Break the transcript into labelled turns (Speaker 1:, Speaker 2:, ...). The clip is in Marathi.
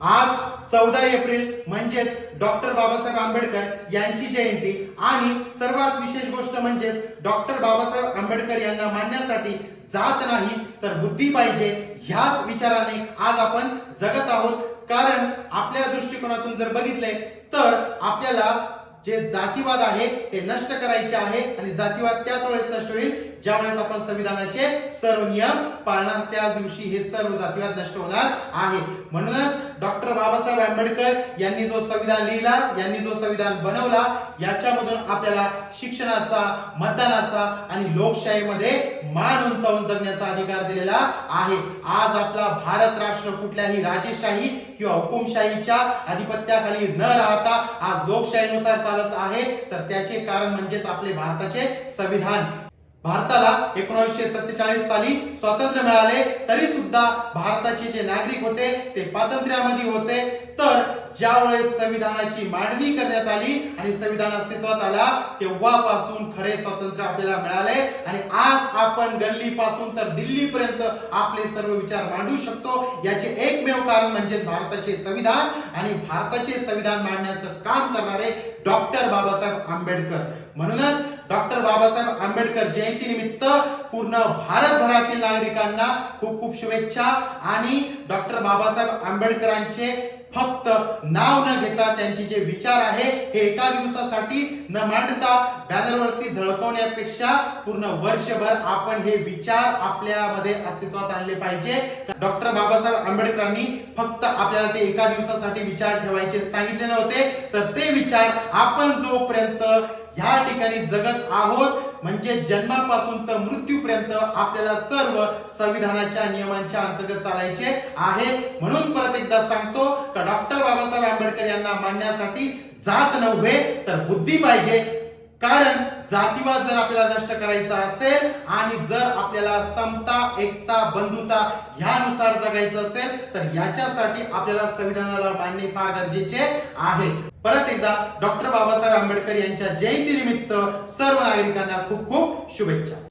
Speaker 1: आज 14 एप्रिल म्हणजेच डॉक्टर बाबासाहेब आंबेडकर यांची जयंती आणि सर्वात विशेष गोष्ट म्हणजेच डॉक्टर बाबासाहेब आंबेडकर यांना मानण्यासाठी जात नाही तर बुद्धी पाहिजे ह्याच विचाराने आज आपण जगत आहोत। कारण आपल्या दृष्टिकोनातून जर बघितले तर आपल्याला जे जातीवाद आहे ते नष्ट करायचे आहे आणि जातीवाद त्याच वेळेस नष्ट होईल ज्या वेळेस आपण संविधानाचे सर्व नियम पाळणार, त्याच दिवशी हे सर्व जातीवाद नष्ट होणार आहे। म्हणूनच डॉक्टर बाबासाहेब आंबेडकर यांनी जो संविधान लिहिला, यांनी जो संविधान बनवला, याच्यामधून आपल्याला शिक्षणाचा, मतदानाचा आणि लोकशाहीमध्ये मान उंचावून जगण्याचा अधिकार दिलेला आहे। आज आपला भारत राष्ट्र कुठल्याही राजेशाही किंवा हुकुमशाहीच्या अधिपत्याखाली न राहता आज लोकशाहीनुसार चालत आहे, तर त्याचे कारण म्हणजेच आपले भारताचे संविधान। भारताला 1947 साली स्वातंत्र्य मिळाले तरी सुद्धा भारताचे जे नागरिक होते ते स्वातंत्र्यामध्ये होते। तर ज्या वेळेस संविधानाची मांडणी करण्यात आली आणि संविधान अस्तित्वात आला तेव्हापासून खरे स्वातंत्र्य आपल्याला मिळाले आणि आज आपण गल्लीपासून तर दिल्लीपर्यंत आपले सर्व विचार मांडू शकतो। याचे एकमेव कारण म्हणजे भारताचे संविधान आणि भारताचे संविधान मांडण्याचं काम करणारे डॉक्टर बाबासाहेब आंबेडकर। म्हणूनच डॉक्टर बाबासाहेब आंबेडकर जयंती निमित्त पूर्ण भारतभरातील नागरिकांना खूप खूप शुभेच्छा। आणि डॉक्टर बाबासाहेब आंबेडकरांचे फक्त नाव न घेता त्यांचे जे विचार आहे हे एका दिवसासाठी न मांडता बॅनरवरती झळकवण्यापेक्षा पूर्ण वर्षभर आपण हे विचार आपल्यामध्ये अस्तित्वात आणले पाहिजे। डॉक्टर बाबासाहेब आंबेडकरांनी फक्त आपल्याला ते एका दिवसासाठी विचार ठेवायचे सांगितले नव्हते, तर ते विचार आपण जोपर्यंत ह्या ठिकाणी जगत आहोत म्हणजे जन्मापासून तर मृत्यूपर्यंत आपल्याला सर्व संविधानाच्या नियमांच्या अंतर्गत चालायचे आहे। म्हणून परत एकदा सांगतो की डॉक्टर बाबासाहेब आंबेडकर यांना मानण्यासाठी जात नव्हे तर बुद्धी पाहिजे। कारण जातीवाद जर आपल्याला नष्ट करायचा असेल आणि जर आपल्याला समता, एकता, बंधुता ह्यानुसार जगायचं असेल तर याच्यासाठी आपल्याला संविधानाला मानणे फार गरजेचे आहे। परत एकदा डॉक्टर बाबासाहेब आंबेडकर यांच्या जयंती निमित्त सर्व नागरिकांना खूप खूप शुभेच्छा।